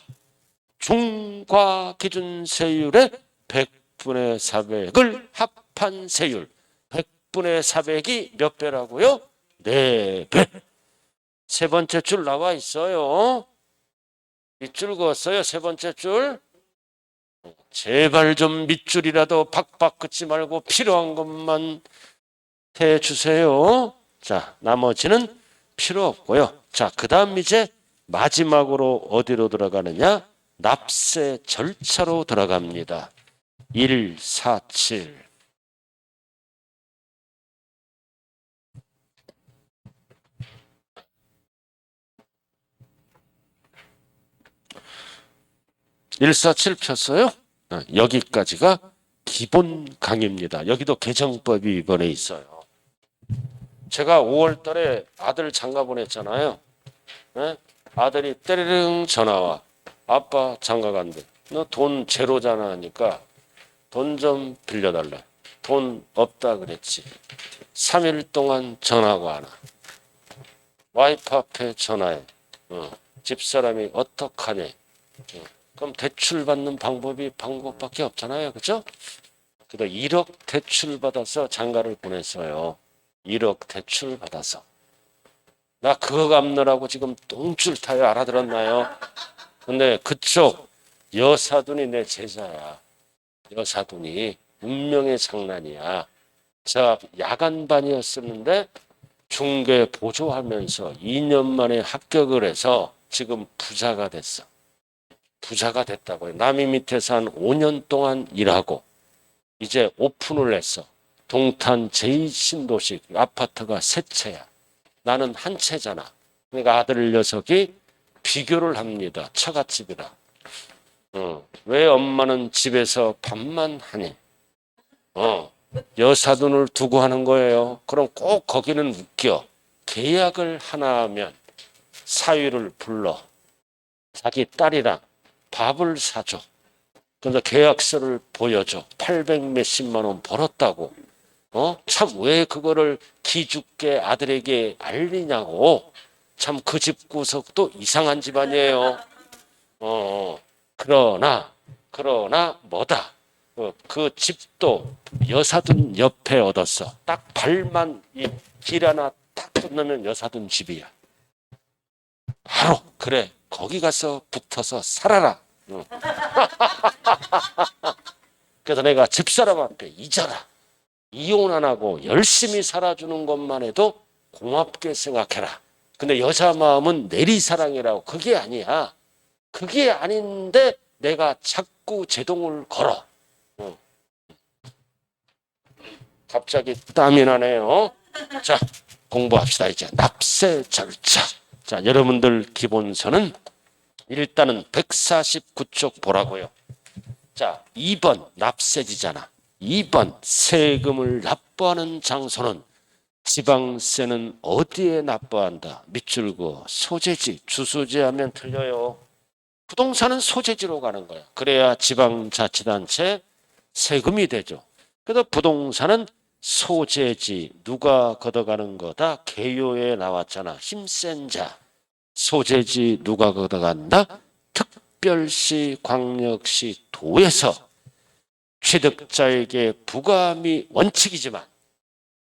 중과 기준 세율의 100분의 400을 합한 세율. 100분의 400이 몇 배라고요? 4배. 세 번째 줄 나와 있어요. 밑줄 그었어요. 세 번째 줄. 제발 좀 밑줄이라도 박박 긋지 말고 필요한 것만 해주세요. 자, 나머지는 필요 없고요. 자, 그 다음 이제 마지막으로 어디로 들어가느냐? 납세 절차로 들어갑니다. 147. (147) 폈어요? 여기까지가 기본 강의입니다. 여기도 개정법이 이번에 있어요. 제가 5월 달에 아들 장가 보냈잖아요. 아들이 때리릉 전화와. 아빠 장가 간대. 너 돈 제로잖아 하니까 돈 좀 빌려달라. 돈 없다 그랬지. 3일 동안 전화가 안 와. 와이프 앞에 전화해. 집사람이 어떡하냐. 그럼 대출 받는 방법밖에 없잖아요. 그죠? 그래서 1억 대출 받아서 장가를 보냈어요. 1억 대출 받아서. 나 그거 갚느라고 지금 똥줄 타요. 알아들었나요? 근데 그쪽 여사돈이 내 제자야. 여사돈이 운명의 장난이야. 제가 야간반이었었는데 중개 보조하면서 2년 만에 합격을 해서 지금 부자가 됐어. 부자가 됐다고요. 남이 밑에서 한 5년 동안 일하고 이제 오픈을 했어. 동탄 제2신도시 아파트가 세 채야. 나는 한 채잖아. 그러니까 아들 녀석이 비교를 합니다. 처갓집이라. 왜 엄마는 집에서 밥만 하니? 여사돈을 두고 하는 거예요. 그럼 꼭 거기는 웃겨. 계약을 하나 하면 사위를 불러. 자기 딸이랑 밥을 사줘. 그래서 계약서를 보여줘. 800 몇십만 원 벌었다고. 참 왜 그거를 기죽게 아들에게 알리냐고. 참 그 집 구석도 이상한 집안이에요. 그러나 뭐다. 그 집도 여사돈 옆에 얻었어. 딱 발만 이 길 하나 딱 건너면 여사돈 집이야. 바로 그래. 거기 가서 붙어서 살아라. 그래서 내가 집사람 앞에 잊어라. 이혼 안 하고 열심히 살아주는 것만 해도 고맙게 생각해라. 근데 여자 마음은 내리사랑이라고. 그게 아니야. 그게 아닌데 내가 자꾸 제동을 걸어. 갑자기 땀이 나네요. 자, 공부합시다. 이제 납세 절차. 자, 여러분들 기본서는 일단은 149쪽 보라고요. 자, 2번 납세지잖아. 2번 세금을 납부하는 장소는 지방세는 어디에 납부한다. 밑줄 그어 소재지. 주소지 하면 틀려요. 부동산은 소재지로 가는 거야. 그래야 지방자치단체 세금이 되죠. 그래서 부동산은 소재지. 누가 걷어가는 거다. 개요에 나왔잖아. 힘센 자. 소재지 누가 걷어간다? 특별시, 광역시, 도에서 취득자에게 부과함이 원칙이지만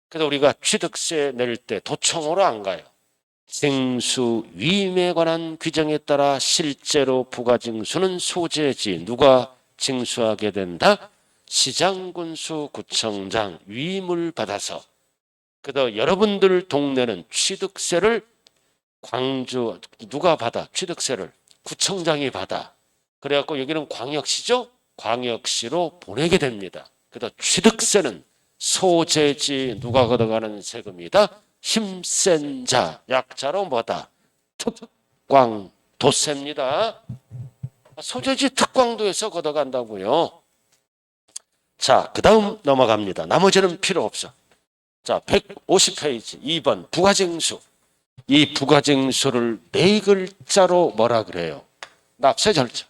그래서 우리가 취득세 낼 때 도청으로 안 가요. 징수 위임에 관한 규정에 따라 실제로 부가징수는 소재지 누가 징수하게 된다? 시장군수 구청장 위임을 받아서. 그래서 여러분들 동네는 취득세를 광주 누가 받아? 취득세를 구청장이 받아. 그래갖고 여기는 광역시죠? 광역시로 보내게 됩니다. 그래서 취득세는 소재지 누가 걷어가는 세금이다. 힘센 자, 약자로 뭐다? 특광도세입니다. 소재지 특광도에서 걷어간다고요. 자, 그 다음 넘어갑니다. 나머지는 필요 없어. 자, 150페이지 2번 부가징수. 이 부가징수를 네 글자로 뭐라 그래요? 납세 절차.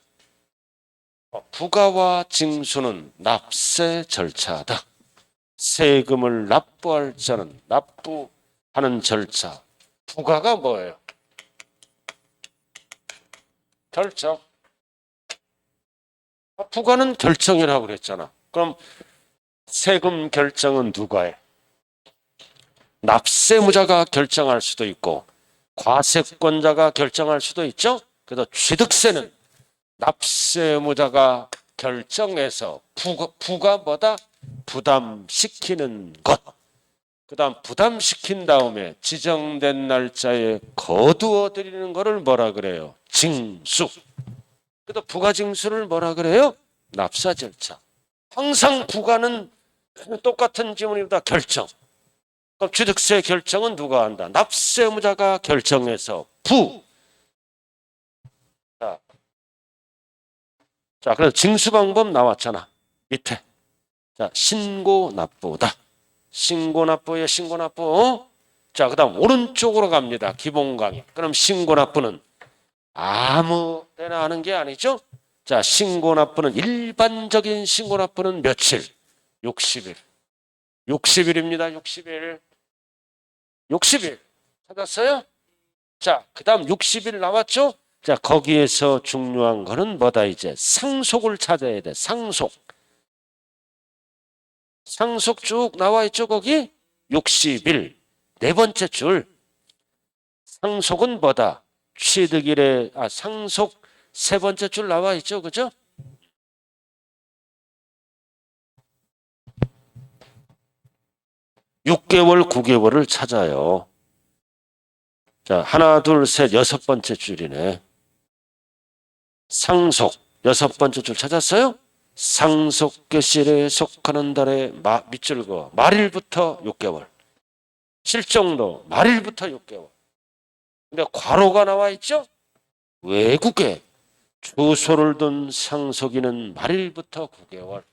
부가와 징수는 납세 절차다. 세금을 납부할 자는 납부하는 절차. 부가가 뭐예요? 결정. 부가는 결정이라고 그랬잖아. 그럼 세금 결정은 누가 해? 납세무자가 결정할 수도 있고 과세권자가 결정할 수도 있죠. 그래서 취득세는 납세무자가 결정해서 부가 뭐다? 부담시키는 것. 그 다음 부담시킨 다음에 지정된 날짜에 거두어 드리는 것을 뭐라 그래요? 징수. 그래서 부가징수를 뭐라 그래요? 납사 절차. 항상 부가는 똑같은 지문입니다. 결정. 그럼 취득세 결정은 누가 한다? 납세무자가 결정해서 자, 그래서 징수 방법 나왔잖아. 밑에. 자, 신고 납부다. 신고 납부에 신고 납부. 자, 그 다음 오른쪽으로 갑니다. 기본 강의. 그럼 신고 납부는 아무 때나 하는 게 아니죠. 자, 신고납부는 일반적인 신고납부는 며칠? 60일. 60일입니다. 60일. 60일. 찾았어요? 자, 그 다음 60일 나왔죠? 자, 거기에서 중요한 거는 뭐다 이제? 상속을 찾아야 돼. 상속. 상속 쭉 나와 있죠, 거기? 60일. 네 번째 줄. 상속은 뭐다? 취득일에, 상속 세 번째 줄 나와 있죠, 그죠? (6개월) (9개월을) 찾아요. 자, 하나, 둘, 셋, 여섯 번째 줄이네. 상속, 여섯 번째 줄 찾았어요? 상속계실에 속하는 달에 밑줄 그어. 말일부터 6개월. 실정도 말일부터 6개월. 근데 괄호가 나와 있죠? 외국에 주소를 둔 상속인은 말일부터 9개월.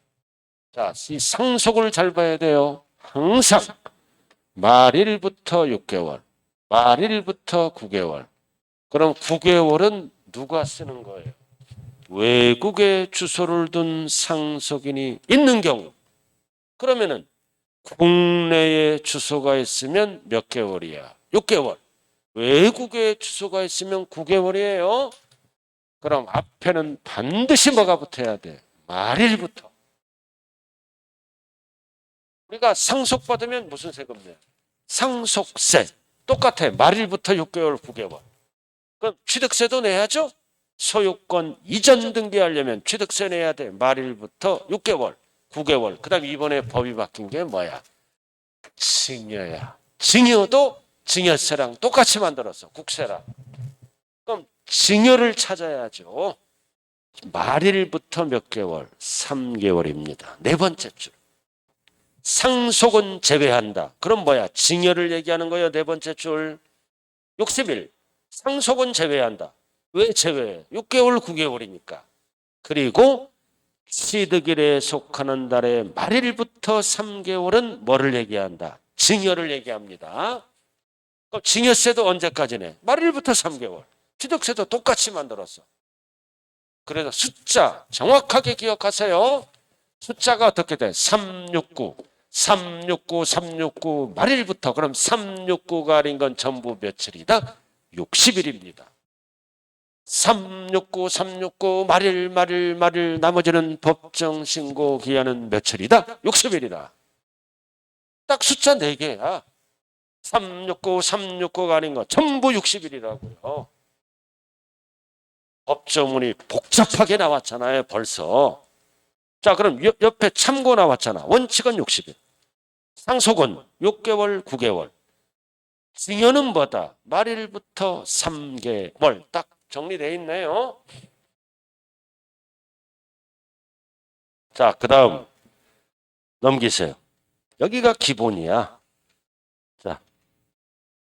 자, 이 상속을 잘 봐야 돼요. 항상 말일부터 6개월. 말일부터 9개월. 그럼 9개월은 누가 쓰는 거예요? 외국에 주소를 둔 상속인이 있는 경우. 그러면은 국내에 주소가 있으면 몇 개월이야? 6개월. 외국에 주소가 있으면 9개월이에요. 그럼 앞에는 반드시 뭐가 붙어야 돼? 말일부터. 우리가 상속받으면 무슨 세금 내요? 상속세. 똑같아. 말일부터 6개월, 9개월. 그럼 취득세도 내야죠? 소유권 이전 등기하려면 취득세 내야 돼. 말일부터 6개월, 9개월. 그 다음 이번에 법이 바뀐 게 뭐야? 증여야. 증여도 증여세랑 똑같이 만들었어. 국세랑. 그럼 증여를 찾아야죠. 말일부터 몇 개월? 3개월입니다. 네 번째 줄. 상속은 제외한다. 그럼 뭐야? 증여를 얘기하는 거예요. 네 번째 줄. 60일. 상속은 제외한다. 왜 제외해? 6개월, 9개월이니까. 그리고 취득일에 속하는 달의 말일부터 3개월은 뭐를 얘기한다? 증여를 얘기합니다. 그럼 증여세도 언제까지네? 말일부터 3개월. 취득세도 똑같이 만들었어. 그래서 숫자 정확하게 기억하세요. 숫자가 어떻게 돼? 369, 369, 369 말일부터. 그럼 369가 아닌 건 전부 며칠이다? 60일입니다. 369, 369 말일 나머지는 법정 신고 기한은 며칠이다? 60일이다. 딱 숫자 4개야. 369, 369가 아닌 거 전부 60일이라고요. 법조문이 복잡하게 나왔잖아요, 벌써. 자, 그럼 옆에 참고 나왔잖아. 원칙은 60일. 상속은 6개월, 9개월. 증여는 뭐다? 말일부터 3개월. 딱 정리되어 있네요. 자, 그 다음 넘기세요. 여기가 기본이야. 자,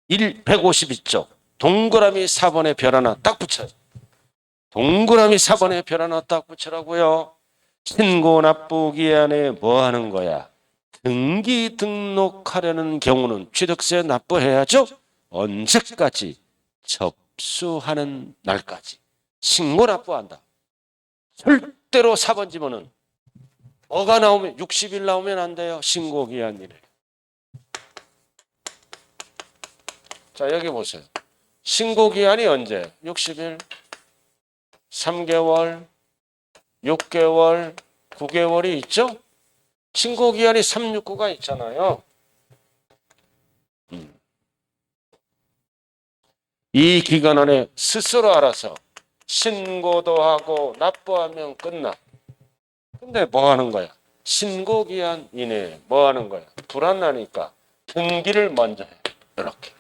152쪽. 동그라미 4번에 별 하나 딱 붙여요. 동그라미 4번에 별 하나 딱 붙이라고요. 신고 납부 기한에 뭐 하는 거야? 등기 등록하려는 경우는 취득세 납부해야죠. 언제까지? 접수하는 날까지. 신고 납부한다. 절대로 4번 지문은 뭐가 나오면 60일 나오면 안 돼요. 신고 기한이래. 자, 여기 보세요. 신고 기한이 언제? 60일, 3개월, 6개월, 9개월이 있죠? 신고 기한이 369가 있잖아요. 이 기간 안에 스스로 알아서 신고도 하고 납부하면 끝나. 근데 뭐 하는 거야? 신고 기한 이내에 뭐 하는 거야? 불안하니까 등기를 먼저 해. 이렇게.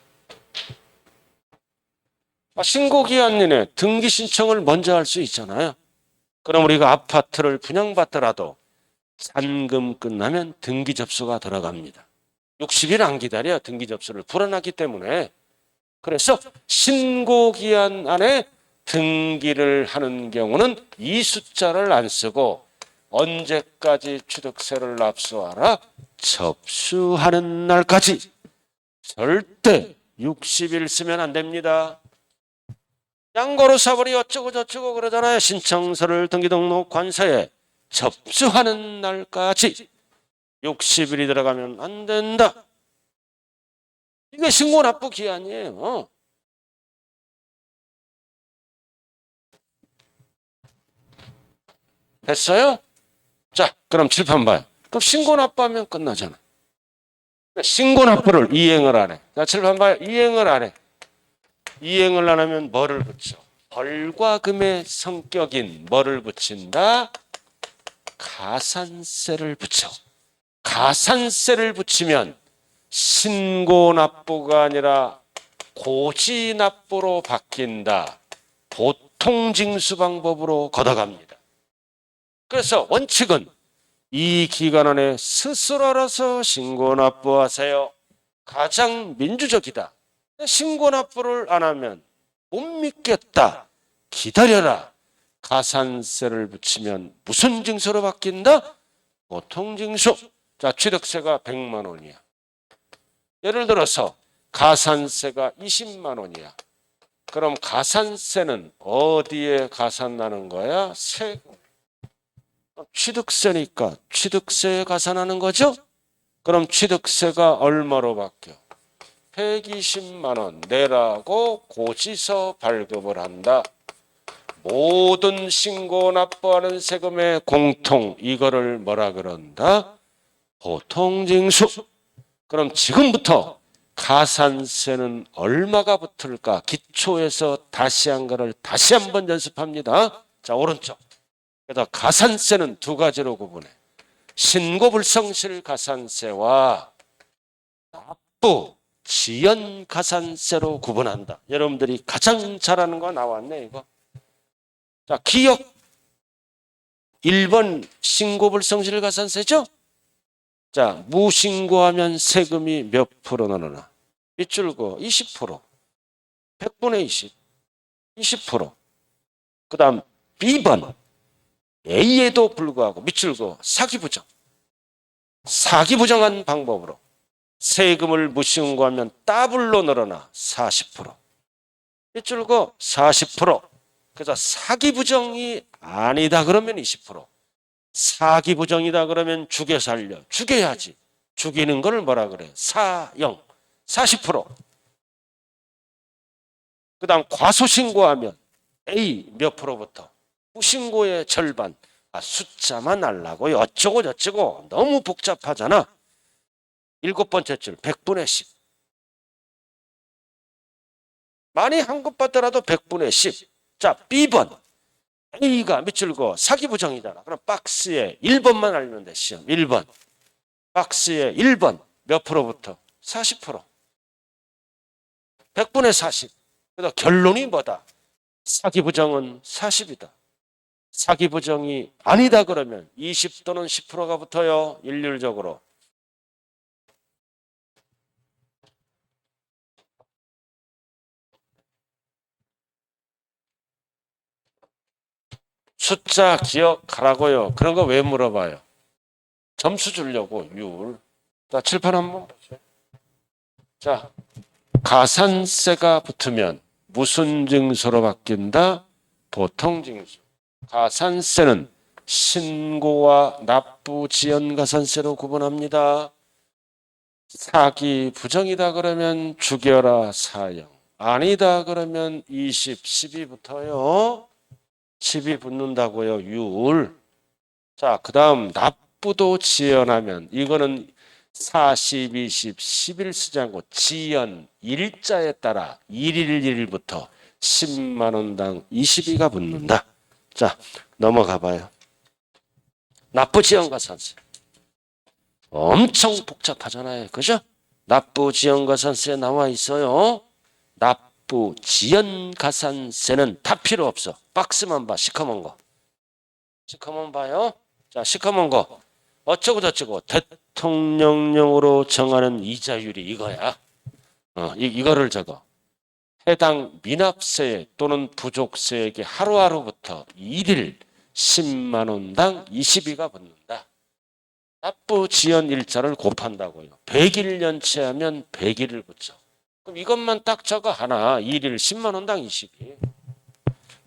신고 기한 이내에 등기 신청을 먼저 할 수 있잖아요. 그럼 우리가 아파트를 분양받더라도 잔금 끝나면 등기 접수가 들어갑니다. 60일 안 기다려. 등기 접수를 불안하기 때문에. 그래서 신고 기한 안에 등기를 하는 경우는 이 숫자를 안 쓰고 언제까지 취득세를 납부하라? 접수하는 날까지. 절대 60일 쓰면 안 됩니다. 양도로 사버리 어쩌고 저쩌고 그러잖아요. 신청서를 등기등록관서에 접수하는 날까지 60일이 들어가면 안 된다. 이게 신고납부 기한이에요. 됐어요? 자, 그럼 칠판 봐요. 그럼 신고납부하면 끝나잖아. 신고납부를 이행을 안 해. 자, 칠판 봐요. 이행을 안 해. 이행을 안 하면 뭐를 붙여? 벌과금의 성격인 뭐를 붙인다? 가산세를 붙여. 가산세를 붙이면 신고납부가 아니라 고지납부로 바뀐다. 보통징수 방법으로 걷어갑니다. 그래서 원칙은 이 기간 안에 스스로 알아서 신고납부하세요. 가장 민주적이다. 신고납부를 안 하면 못 믿겠다. 기다려라. 가산세를 붙이면 무슨 징수로 바뀐다? 보통징수. 자, 취득세가 100만 원이야. 예를 들어서 가산세가 20만 원이야. 그럼 가산세는 어디에 가산나는 거야? 세금. 취득세니까 취득세에 가산하는 거죠? 그럼 취득세가 얼마로 바뀌어? 120만 원 내라고 고지서 발급을 한다. 모든 신고 납부하는 세금의 공통, 이거를 뭐라 그런다? 보통징수. 그럼 지금부터 가산세는 얼마가 붙을까? 기초에서 다시 한 거를 다시 한번 연습합니다. 자, 오른쪽. 그래서 가산세는 두 가지로 구분해. 신고불성실 가산세와 납부 지연 가산세로 구분한다. 여러분들이 가장 잘 아는 거 나왔네, 이거. 자, 기억 1번 신고불성실 가산세죠? 자, 무신고하면 세금이 몇 프로 늘어나? 밑줄거 20%, 100분의 20, 20%. 그 다음 B번 A에도 불구하고 밑줄거 사기부정. 사기부정한 방법으로 세금을 무신고하면 더블로 늘어나 40%. 밑줄거 40%. 그래서 사기부정이 아니다 그러면 20%. 사기부정이다 그러면 죽여 살려. 죽여야지. 죽이는 걸 뭐라 그래? 사형. 40%. 그 다음 과소신고하면 A 몇 프로부터? 무신고의 절반. 숫자만 알라고요. 어쩌고 저쩌고. 너무 복잡하잖아. 7번째 줄 100분의 10. 많이 환급받더라도 100분의 10. 자, B번. A가 밑줄거 사기부정이잖아. 그럼 박스에 1번만 알면 돼. 시험 1번. 박스에 1번 몇 프로부터? 40%. 100분의 40. 그래서 결론이 뭐다? 사기부정은 40이다. 사기부정이 아니다 그러면 20 또는 10%가 붙어요. 일률적으로. 숫자 기억하라고요. 그런 거 왜 물어봐요? 점수 주려고 율. 자, 칠판 한번 보세요. 자, 가산세가 붙으면 무슨 징수로 바뀐다? 보통징수. 가산세는 신고와 납부 지연 가산세로 구분합니다. 사기 부정이다 그러면 죽여라 사형. 아니다 그러면 20, 10이 붙어요. 10이 붙는다고요. 율. 자, 그 다음 납부도 지연하면 이거는 40, 20, 11 쓰지 않고 지연 일자에 따라 1일 1일부터 10만 원당 22가 붙는다. 자, 넘어가 봐요. 납부 지연 가산세. 엄청 복잡하잖아요. 그죠? 납부 지연 가산세 나와 있어요. 납부 지연 가산세는 다 필요 없어. 박스만 봐. 시커먼 거. 시커먼 봐요. 자, 시커먼 거. 어쩌고 저쩌고 대통령령으로 정하는 이자율이 이거야. 이거를 적어. 해당 미납세 또는 부족세액의 하루하루부터 1일 10만 원당 22가 붙는다. 납부 지연 일자를 곱한다고요. 100일 연체하면 100일을 붙여. 그럼 이것만 딱 적어 하나. 1일 10만 원당 22.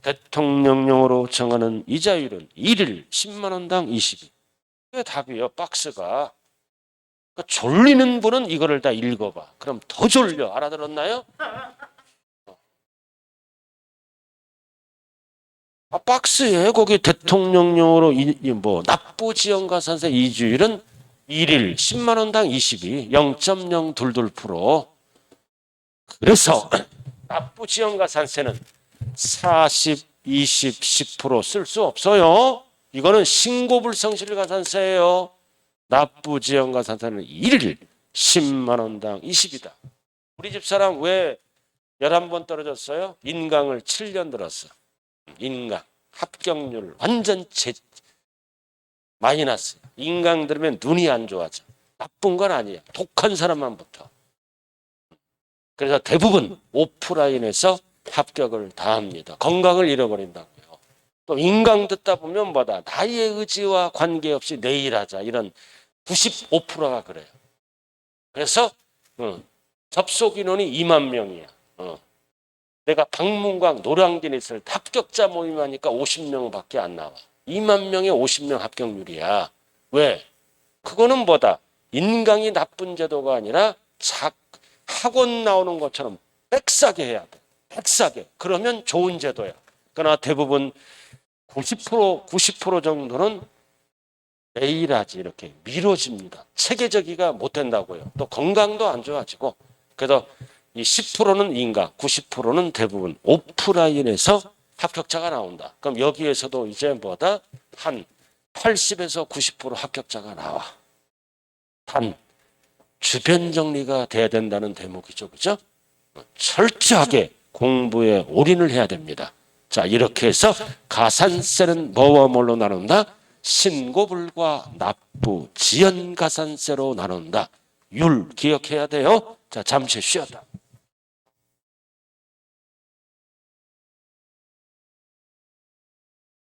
대통령령으로 정하는 이자율은 1일 10만 원당 20이. 그게 답이에요. 박스가. 그러니까 졸리는 분은 이거를 다 읽어봐. 그럼 더 졸려. 알아들었나요? 박스에 거기 대통령령으로 납부지원가산세 이주율은 1일 10만 원당 20이 0.022%. 그래서 납부지원가산세는 40, 20, 10%쓸 수 없어요. 이거는 신고불성실가산세예요. 납부지원가산세는 1일 10만 원당 20이다. 우리 집사람 왜 11번 떨어졌어요? 인강을 7년 들었어. 인강 합격률 완전 마이너스. 인강 들으면 눈이 안 좋아져. 나쁜 건 아니야. 독한 사람만 붙어. 그래서 대부분 오프라인에서 합격을 다 합니다. 건강을 잃어버린다고요. 또 인강 듣다 보면 뭐다. 나의 의지와 관계없이 내일 하자. 이런 95%가 그래요. 그래서 접속 인원이 2만 명이야. 내가 박문광 노량진에 있을 때 합격자 모임하니까 50명밖에 안 나와. 2만 명에 50명 합격률이야. 왜? 그거는 뭐다. 인강이 나쁜 제도가 아니라 학원 나오는 것처럼 빽싸게 해야 돼. 빽싸게. 그러면 좋은 제도야. 그러나 대부분 90% 정도는 내일 하지 이렇게 미뤄집니다. 체계적이가 못 된다고요. 또 건강도 안 좋아지고. 그래서 이 10%는 인강, 90%는 대부분 오프라인에서 합격자가 나온다. 그럼 여기에서도 이제 뭐다? 한 80에서 90% 합격자가 나와. 단 주변 정리가 돼야 된다는 대목이죠. 그죠? 철저하게 공부에 올인을 해야 됩니다. 자, 이렇게 해서 가산세는 뭐와 뭘로 나눈다? 신고불과 납부, 지연가산세로 나눈다. 율 기억해야 돼요. 자, 잠시 쉬었다.